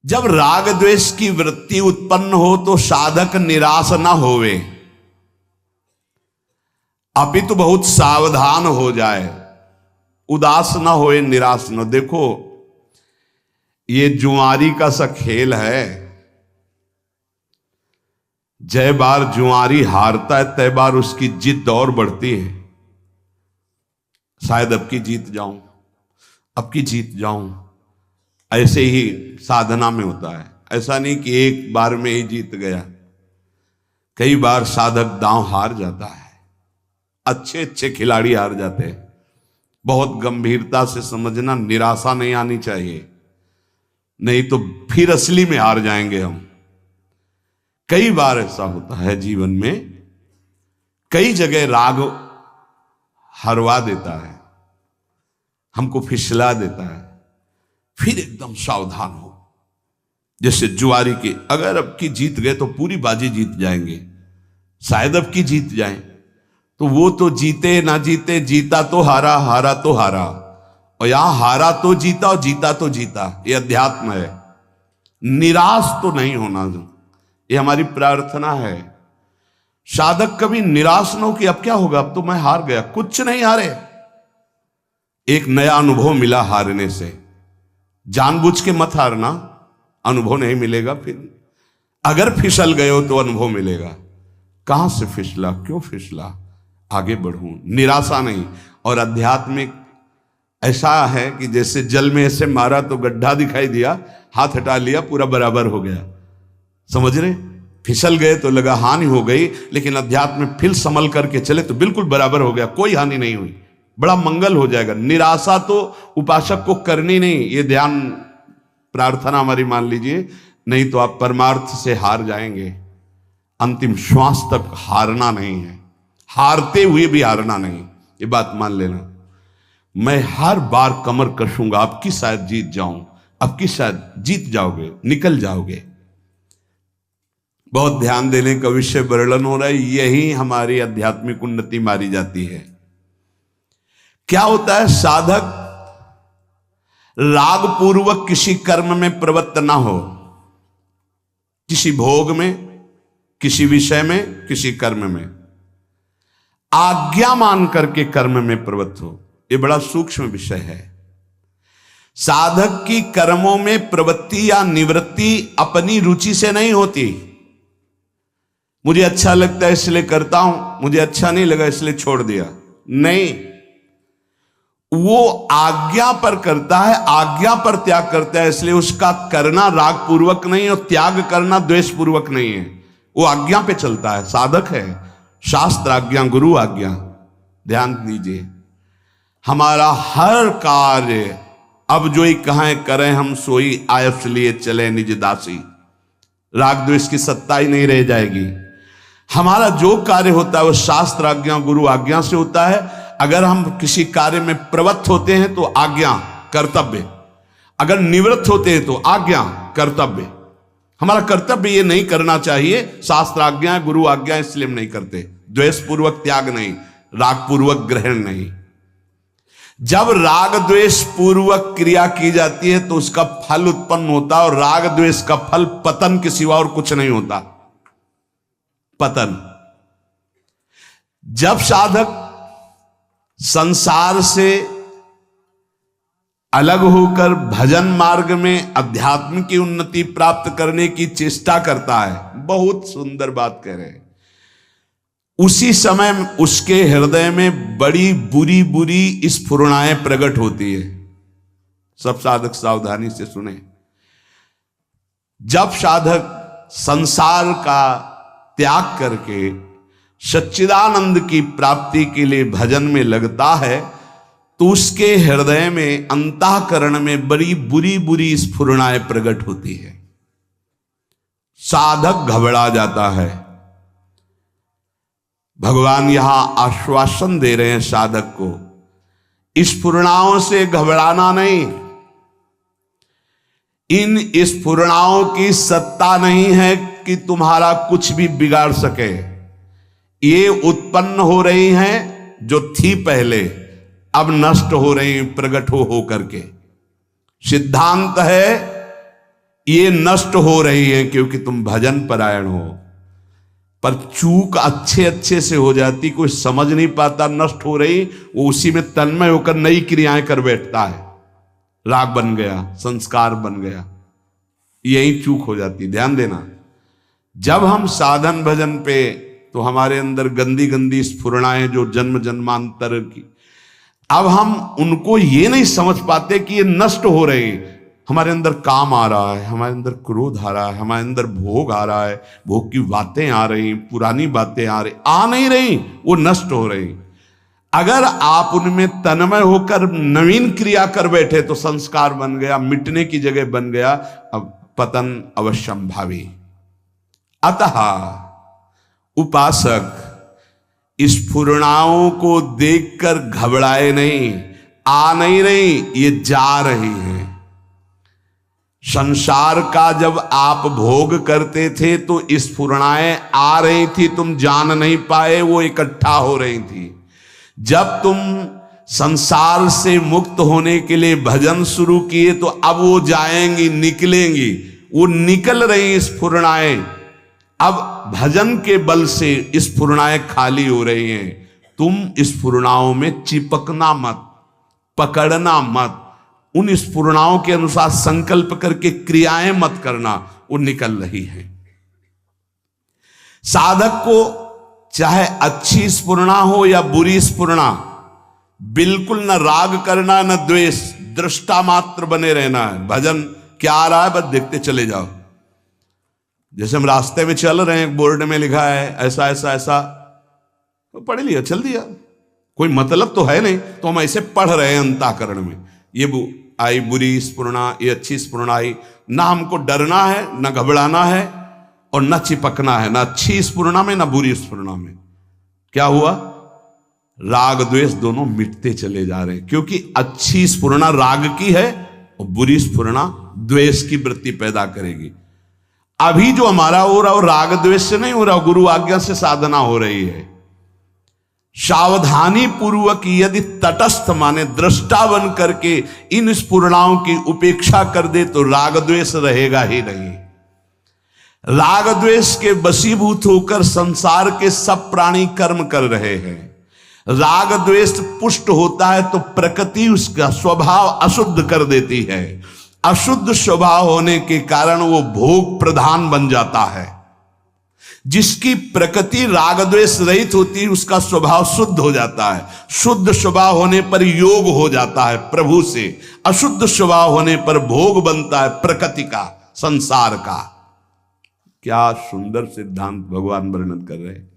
जब राग द्वेष की वृत्ति उत्पन्न हो तो साधक निराश न होवे, अपितु बहुत सावधान हो जाए, उदास न होए, निराश न। देखो ये जुआरी का सा खेल है, जय बार जुआरी हारता है तय बार उसकी जिद और बढ़ती है। शायद अब की जीत जाऊं, अब की जीत जाऊं। ऐसे ही साधना में होता है। ऐसा नहीं कि एक बार में ही जीत गया, कई बार साधक दांव हार जाता है, अच्छे अच्छे खिलाड़ी हार जाते हैं। बहुत गंभीरता से समझना, निराशा नहीं आनी चाहिए, नहीं तो फिर असली में हार जाएंगे हम। कई बार ऐसा होता है जीवन में, कई जगह राग हरवा देता है, हमको फिसला देता है, फिर एकदम सावधान हो। जैसे जुआरी की, अगर अब की जीत गए तो पूरी बाजी जीत जाएंगे, शायद अब की जीत जाएं, तो वो तो जीते ना जीते, जीता तो हारा, हारा तो हारा, और यहां हारा तो जीता और जीता तो जीता। ये अध्यात्म है। निराश तो नहीं होना, ये हमारी प्रार्थना है। साधक कभी निराश न हो कि अब क्या होगा, अब तो मैं हार गया। कुछ नहीं हारे, एक नया अनुभव मिला हारने से। जानबूझ के मत हारना, अनुभव नहीं मिलेगा। फिर अगर फिसल गए हो तो अनुभव मिलेगा, कहां से फिसला, क्यों फिसला, आगे बढ़ूं, निराशा नहीं। और आध्यात्मिक ऐसा है कि जैसे जल में ऐसे मारा तो गड्ढा दिखाई दिया, हाथ हटा लिया, पूरा बराबर हो गया। समझ रहे, फिसल गए तो लगा हानि हो गई, लेकिन अध्यात्म में फिर संभल करके चले तो बिल्कुल बराबर हो गया, कोई हानि नहीं हुई, बड़ा मंगल हो जाएगा। निराशा तो उपासक को करनी नहीं, ये ध्यान प्रार्थना हमारी मान लीजिए, नहीं तो आप परमार्थ से हार जाएंगे। अंतिम श्वास तक हारना नहीं है, हारते हुए भी हारना नहीं, ये बात मान लेना। मैं हर बार कमर कसूंगा, अब की शायद जीत जाऊं, अब की शायद जीत जाओगे, निकल जाओगे। बहुत ध्यान देने का विषय वर्णन हो रहा है, यही हमारी आध्यात्मिक उन्नति मारी जाती है। क्या होता है, साधक राग पूर्वक किसी कर्म में प्रवृत्त ना हो, किसी भोग में, किसी विषय में, किसी कर्म में, आज्ञा मान करके कर्म में प्रवृत्त हो। ये बड़ा सूक्ष्म विषय है। साधक की कर्मों में प्रवृत्ति या निवृत्ति अपनी रुचि से नहीं होती। मुझे अच्छा लगता है इसलिए करता हूं, मुझे अच्छा नहीं लगा इसलिए छोड़ दिया, नहीं। वो आज्ञा पर करता है, आज्ञा पर त्याग करता है, इसलिए उसका करना राग पूर्वक नहीं और त्याग करना द्वेष पूर्वक नहीं है, वो आज्ञा पे चलता है। साधक है, शास्त्र आज्ञा, गुरु आज्ञा। ध्यान दीजिए, हमारा हर कार्य अब जो ही कहें करें हम सोई आयस लिए चले निज दासी, राग द्वेष की सत्ता ही नहीं रह जाएगी। हमारा जो कार्य होता है वो शास्त्र आज्ञा, गुरु आज्ञा से होता है। अगर हम किसी कार्य में प्रवृत्त होते हैं तो आज्ञा, कर्तव्य, अगर निवृत्त होते हैं तो आज्ञा, कर्तव्य। हमारा कर्तव्य ये नहीं करना चाहिए, शास्त्र आज्ञा, गुरु आज्ञा, इसलिए हम नहीं करते। द्वेष पूर्वक त्याग नहीं, राग पूर्वक ग्रहण नहीं। जब राग द्वेष पूर्वक क्रिया की जाती है तो उसका फल उत्पन्न होता है, और राग द्वेष का फल पतन के सिवा और कुछ नहीं होता, पतन। जब साधक संसार से अलग होकर भजन मार्ग में अध्यात्म की उन्नति प्राप्त करने की चेष्टा करता है, बहुत सुंदर बात कह रहे हैं, उसी समय उसके हृदय में बड़ी बुरी बुरी स्फुरणाएं प्रकट होती है। सब साधक सावधानी से सुने। जब साधक संसार का त्याग करके सच्चिदानंद की प्राप्ति के लिए भजन में लगता है तो उसके हृदय में, अंतःकरण में बड़ी बुरी बुरी स्फुरणाएं प्रकट होती है। साधक घबरा जाता है। भगवान यहां आश्वासन दे रहे हैं साधक को, स्फुरणाओं से घबराना नहीं। इन स्फुरणाओं की सत्ता नहीं है कि तुम्हारा कुछ भी बिगाड़ सके। ये उत्पन्न हो रही हैं जो थी पहले, अब नष्ट हो रही, प्रकट हो करके। सिद्धांत है ये नष्ट हो रही है क्योंकि तुम भजन परायण हो। पर चूक अच्छे अच्छे से हो जाती, कोई समझ नहीं पाता नष्ट हो रही, वो उसी में तन्मय होकर नई क्रियाएं कर बैठता है, राग बन गया, संस्कार बन गया, यही चूक हो जाती। ध्यान देना, जब हम साधन भजन पे, तो हमारे अंदर गंदी गंदी स्फुरणाएं जो जन्म जन्मांतर की, अब हम उनको ये नहीं समझ पाते कि ये नष्ट हो रही। हमारे अंदर काम आ रहा है, हमारे अंदर क्रोध आ रहा है, हमारे अंदर भोग आ रहा है, भोग की बातें आ रही, पुरानी बातें आ रही, आ नहीं रही, वो नष्ट हो रही। अगर आप उनमें तन्मय होकर नवीन क्रिया कर बैठे तो संस्कार बन गया, मिटने की जगह बन गया, अब पतन अवश्यंभावी। अतः उपासक स्फुरणाओं को देखकर घबराए नहीं, आ नहीं रही, ये जा रही है। संसार का जब आप भोग करते थे तो स्फुरणाएं आ रही थी, तुम जान नहीं पाए, वो इकट्ठा हो रही थी। जब तुम संसार से मुक्त होने के लिए भजन शुरू किए तो अब वो जाएंगी, निकलेंगी, वो निकल रही स्फुरणाएं। अब भजन के बल से स्फुरणाएं खाली हो रही हैं। तुम स्फुरणाओं में चिपकना मत, पकड़ना मत, उन स्फुरणाओं के अनुसार संकल्प करके क्रियाएं मत करना, वो निकल रही है। साधक को चाहे अच्छी स्फुरणा हो या बुरी स्फुरणा, बिल्कुल न राग करना न द्वेष, दृष्टा मात्र बने रहना है। भजन क्या आ रहा है बस देखते चले जाओ। जैसे हम रास्ते में चल रहे हैं, बोर्ड में लिखा है ऐसा ऐसा ऐसा, तो पढ़ लिया, चल दिया, कोई मतलब तो है नहीं, तो हम ऐसे पढ़ रहे हैं अंतःकरण में, ये आई बुरी स्फुरणा, ये अच्छी स्फुरणा आई। ना हमको डरना है, ना घबराना है, और न चिपकना है, ना अच्छी स्फुरणा में ना बुरी स्फुरणा में। क्या हुआ? राग द्वेष दोनों मिटते चले जा रहे हैं, क्योंकि अच्छी स्फुरणा राग की है और बुरी स्फुरणा द्वेष की वृत्ति पैदा करेगी। अभी जो हमारा हो रहा है वो राग द्वेष से नहीं हो रहा, गुरु आज्ञा से साधना हो रही है। सावधानी पूर्वक यदि तटस्थ माने दृष्टा बन करके इन स्फुरणाओं की उपेक्षा कर दे तो राग द्वेष रहेगा ही नहीं। राग द्वेष के वशीभूत होकर संसार के सब प्राणी कर्म कर रहे हैं। राग द्वेष पुष्ट होता है तो प्रकृति उसका स्वभाव अशुद्ध कर देती है। अशुद्ध स्वभाव होने के कारण वो भोग प्रधान बन जाता है। जिसकी प्रकृति राग द्वेष रहित होती है उसका स्वभाव शुद्ध हो जाता है। शुद्ध स्वभाव होने पर योग हो जाता है प्रभु से, अशुद्ध स्वभाव होने पर भोग बनता है प्रकृति का, संसार का। क्या सुंदर सिद्धांत भगवान वर्णन कर रहे हैं।